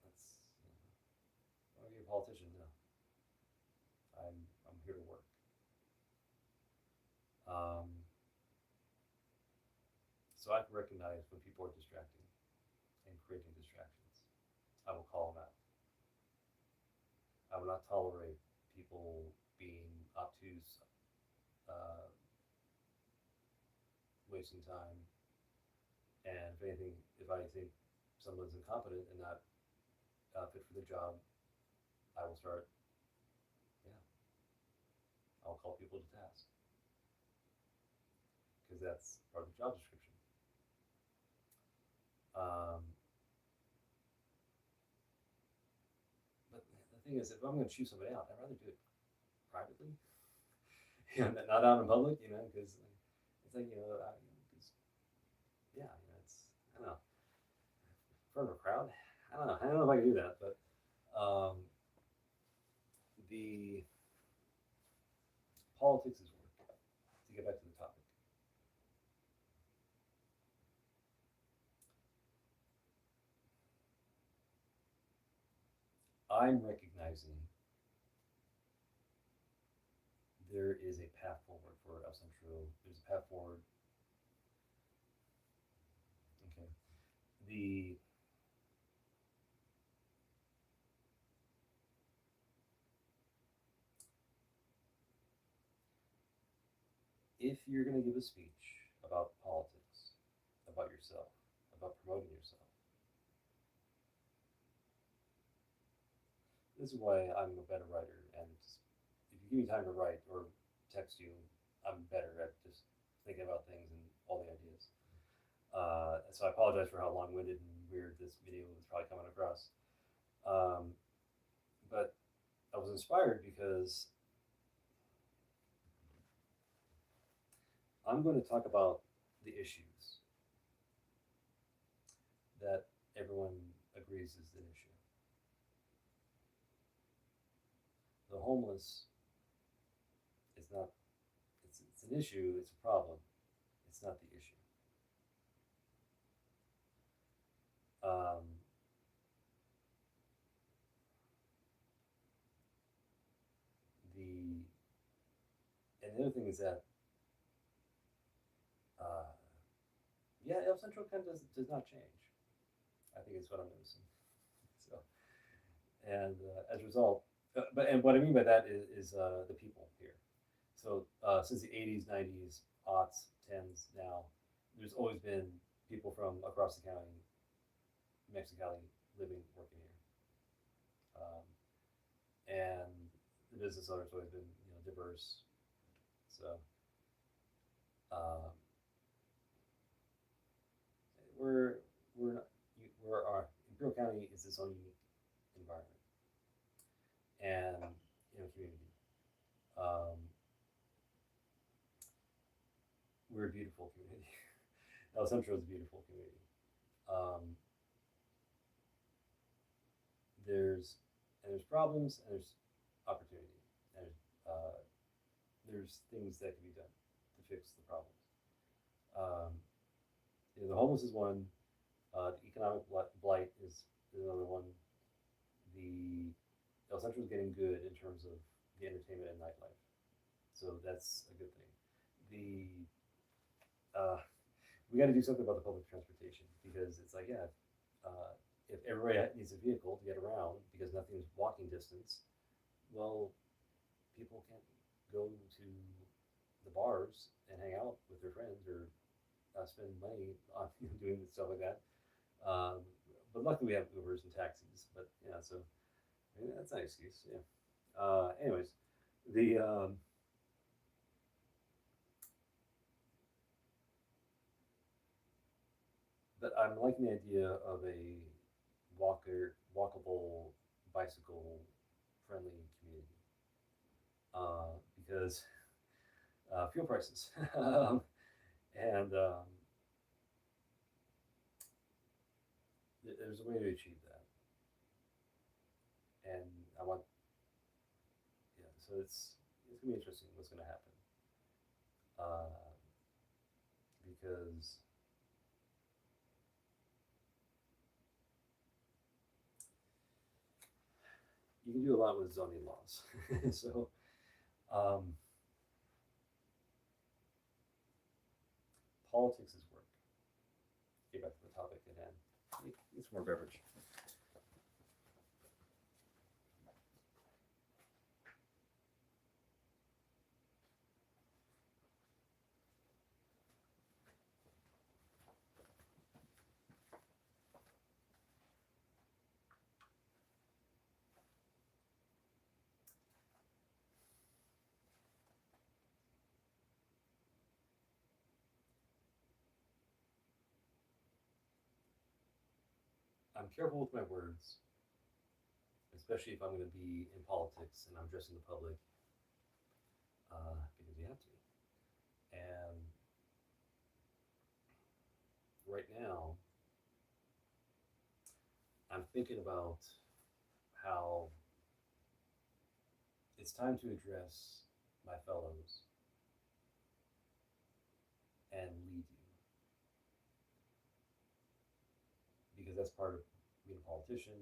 that's, I want to be a politician. No, I'm here to work. Um, so I can recognize when people are distracting and creating distractions. I will call them out. I will not tolerate people being obtuse, uh, wasting time, and if anything, if I think someone's incompetent and not fit for the job, I will start. Yeah, I'll call people to task because that's part of the job description. Um, but the thing is, if I'm going to choose somebody out, I'd rather do it privately, not out in public, because it's like yeah, it's I don't know, in front of a crowd. I don't know. I don't know if I can do that, but the politics is work. To get back to the topic, I'm recognizing there is a path forward for El Centro. There's a path forward. Okay. The If you're going to give a speech about politics, about yourself, about promoting yourself, this is why I'm a better writer. And if you give me time to write or text you, I'm better at just thinking about things and all the ideas. So I apologize for how long-winded and weird this video is probably coming across. Um, but I was inspired because I'm going to talk about the issues that everyone agrees is an issue. The homeless is not, it's an issue, it's a problem, it's not the issue. Um, the and the other thing is that uh, yeah, El Centro kind of does not change. I think it's what I'm noticing. So and as a result, and what I mean by that is the people here. So since the 80s, 90s, aughts, tens, now there's always been people from across the county, Mexicali, living, working here, and the business owners always been diverse. So um, we're we're not, we're our Imperial County is its own unique environment and community. Um, we're a beautiful community. El Centro is a beautiful community. Um, there's problems and there's opportunity and there's things that can be done to fix the problems. Um, the homeless is one. The economic blight is another one. The El Centro is getting good in terms of the entertainment and nightlife, so that's a good thing. We got to do something about the public transportation because it's like, yeah, if everybody needs a vehicle to get around because nothing's walking distance, well, people can't go to the bars and hang out with their friends or spend money on doing stuff like that. Um, but luckily we have Ubers and taxis. But yeah, so I mean, that's not an excuse. Yeah. Anyways, the but I'm liking the idea of a walkable, bicycle friendly community because fuel prices and there's a way to achieve that, and I want yeah. So it's gonna be interesting what's gonna happen uh, because you can do a lot with zoning laws. So um, politics is work. Get back to the topic at hand. Need some more beverage. I'm careful with my words, especially if I'm going to be in politics and I'm addressing the public, because you have to. And right now, I'm thinking about how it's time to address my fellows and lead you, because that's part of being a politician.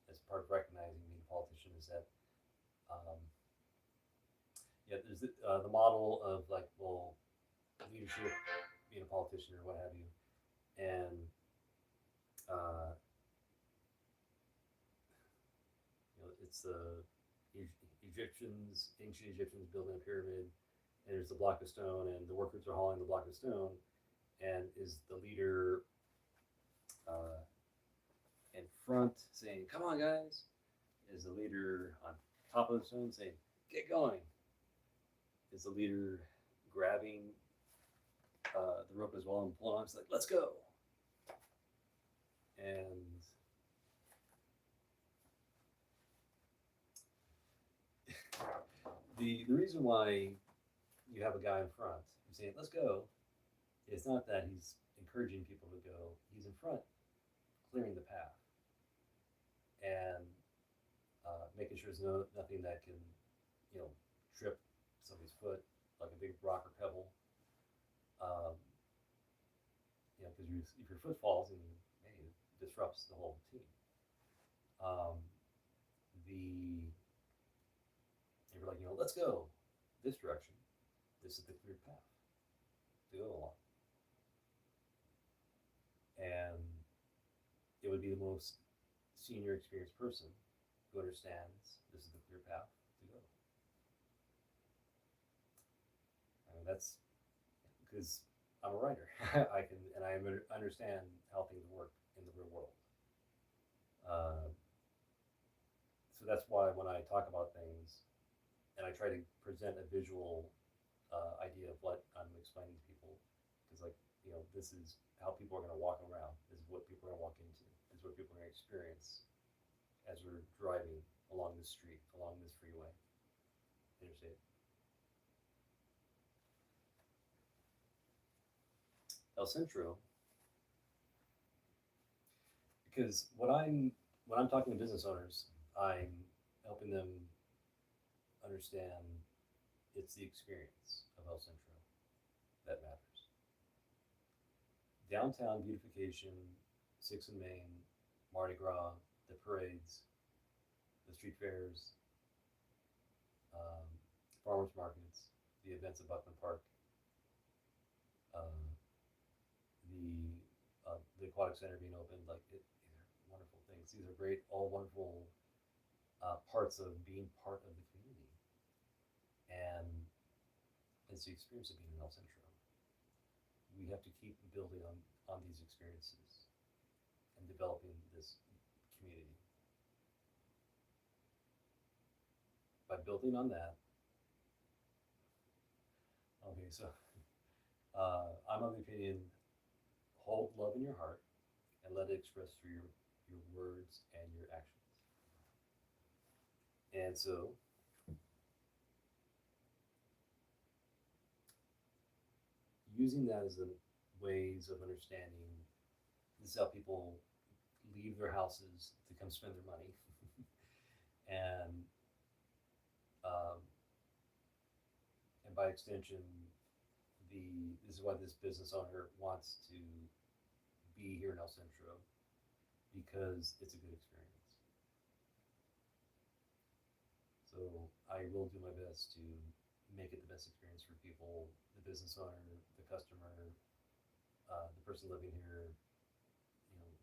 That's part of recognizing being a politician is that, um, yeah, there's the model of like, well, leadership, being a politician or what have you, and uh, it's the Egyptians, ancient Egyptians building a pyramid, and there's the block of stone, and the workers are hauling the block of stone, and is the leader uh, in front saying, "Come on, guys"? Is the leader on top of the stone saying, "Get going"? Is the leader grabbing the rope as well and pulling on? It's like, "Let's go!" And the reason why you have a guy in front who's saying, "Let's go," it's not that he's encouraging people to go. He's in front, clearing the path, and making sure there's nothing that can, trip somebody's foot, like a big rock or pebble. Um, because if your foot falls, and hey, it disrupts the whole team. Um, the you're like, let's go this direction. This is the clear path to go along, and it would be the most senior, experienced person who understands this is the clear path to go. I mean, that's because I'm a writer. I can and I understand how things work in the real world. Uh, so that's why when I talk about things and I try to present a visual idea of what I'm explaining to people, because this is how people are going to walk around. This is what people are going to walk into. This is what people are going to experience as we're driving along this street, along this freeway, interstate. El Centro, because what I'm when I'm talking to business owners, I'm helping them understand it's the experience of El Centro that matters. Downtown beautification, 6 and Main, Mardi Gras, the parades, the street fairs, um, farmers markets, the events at Buckman Park, uh, the aquatic center being opened. Like these are wonderful things. These are great, all wonderful parts of being part of the community, and it's the experience of being in El Centro. We have to keep building on these experiences and developing this community. By building on that, okay, so I'm of the opinion, hold love in your heart and let it express through your words and your actions. And so, using that as the ways of understanding, this is how people leave their houses to come spend their money. and um, and by extension, this is why this business owner wants to be here in El Centro, because it's a good experience. So I will do my best to make it the best experience for people, the business owner, the customer, the person living here,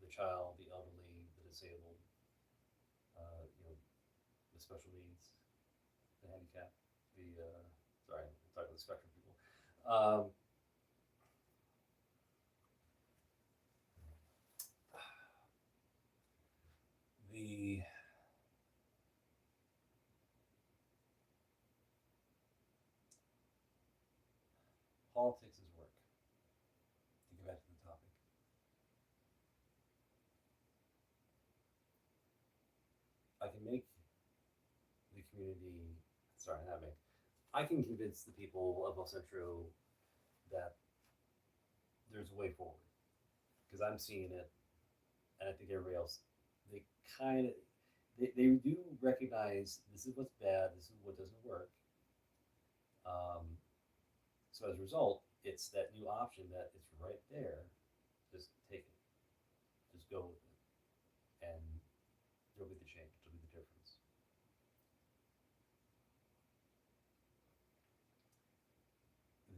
the child, the elderly, the disabled, the special needs, the handicapped, sorry, I'm talking to the spectrum people. The politics is work. To get back to the topic, I can make the community. Sorry, not make. I can convince the people of El Centro that there's a way forward, because I'm seeing it, and I think everybody else, they kind of they do recognize this is what's bad, this is what doesn't work. Um, so as a result, it's that new option that it's right there. Just take it. Just go with it, and it'll be the change. It'll be the difference.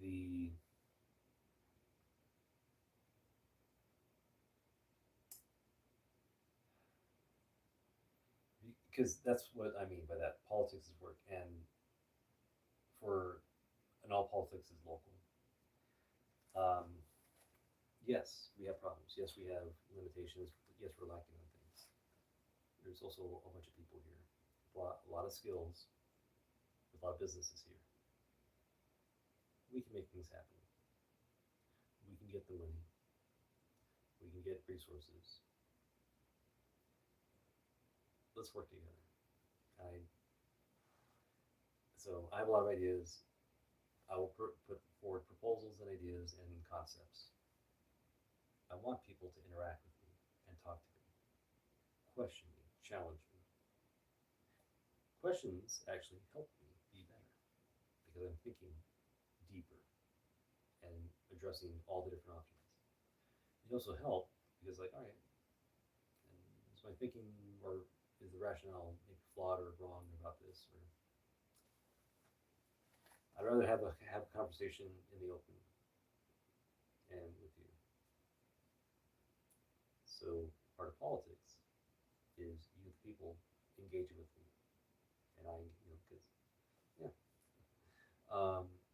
The Because that's what I mean by that. Politics is work, and for and all politics is local. Um, yes, we have problems. Yes, we have limitations. Yes, we're lacking on things. There's also a bunch of people here, a lot of skills, with a lot of businesses here. We can make things happen. We can get the money. We can get resources. Let's work together. I I have a lot of ideas. I will put forward proposals and ideas and concepts. I want people to interact with me and talk to me, question me, challenge me. Questions actually help me be better, because I'm thinking deeper and addressing all the different options. They also help because, like, all right, and is my thinking, or is the rationale maybe flawed or wrong about this? Or I'd rather have a conversation in the open and with you. So part of politics is you, the people, engaging with me, and because yeah,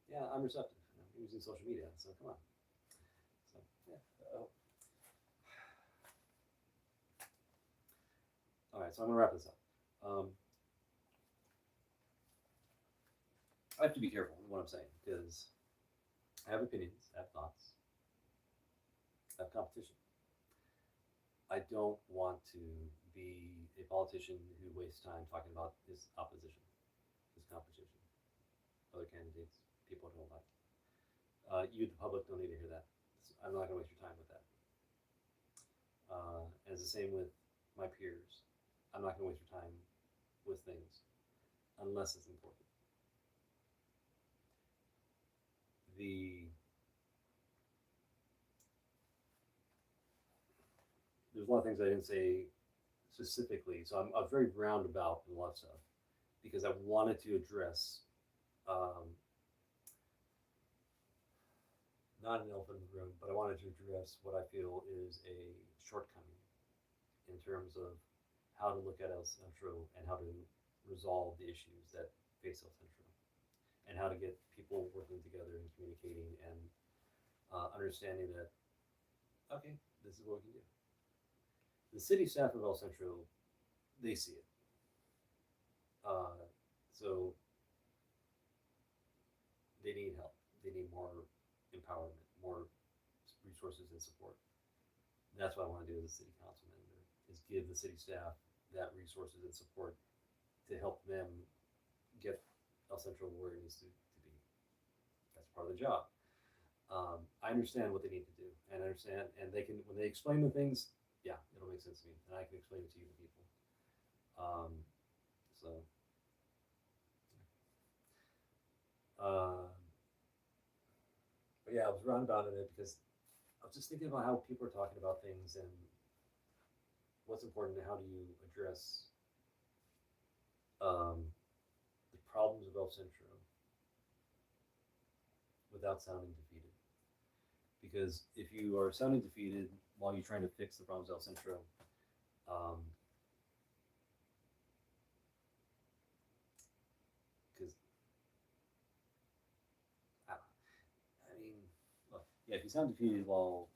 yeah, I'm receptive. I'm using social media, so come on. So yeah. All right, so I'm gonna wrap this up. I have to be careful in what I'm saying, because I have opinions, I have thoughts, I have competition. I don't want to be a politician who wastes time talking about his opposition, his competition, other candidates, people I don't like. You, the public, don't need to hear that. I'm not going to waste your time with that. And it's the same with my peers. I'm not going to waste your time with things unless it's important. There's a lot of things I didn't say specifically, so I was very roundabout in a lot of stuff because I wanted to address not an elephant in the room, but I wanted to address what I feel is a shortcoming in terms of how to look at El Centro and how to resolve the issues that face El Centro and how to get people working together and communicating and understanding that, okay, this is what we can do. The city staff of El Centro, they see it. So they need help. They need more empowerment, more resources and support. And that's what I want to do as a city council member is give the city staff that resources and support to help them get El Centro where it needs to be. That's part of the job. I understand what they need to do, and I understand, and they can when they explain the things. Yeah, it'll make sense to me, and I can explain it to you people. So, but yeah, I was roundabout in it because I was just thinking about how people are talking about things and what's important and how do you address the problems of El Centro without sounding defeated. Because if you are sounding defeated while you're trying to fix the problems of El Centro, because I mean, look, yeah, if you sound defeated while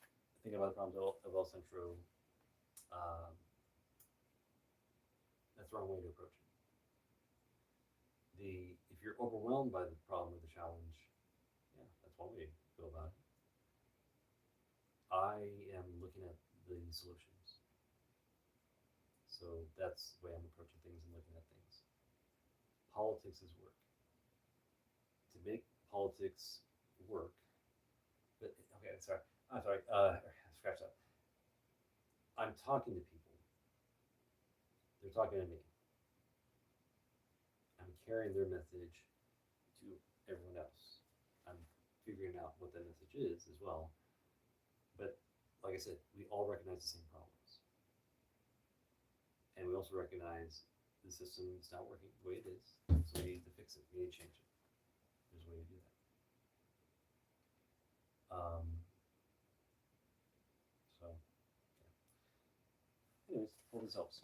thinking about the problems of El Centro, that's the wrong way to approach it. If you're overwhelmed by the problem or the challenge, yeah, that's one way to go about it. I am looking at the solutions. So that's the way I'm approaching things and looking at things. Politics is work. To make politics work, but okay, sorry. I'm sorry. Scratch that. I'm talking to people. They're talking to me. I'm carrying their message to everyone else. I'm figuring out what that message is as well. But like I said, we all recognize the same problems. And we also recognize the system is not working the way it is. So we need to fix it. We need to change it. There's a way to do that. So, yeah. Anyways, hope this helps.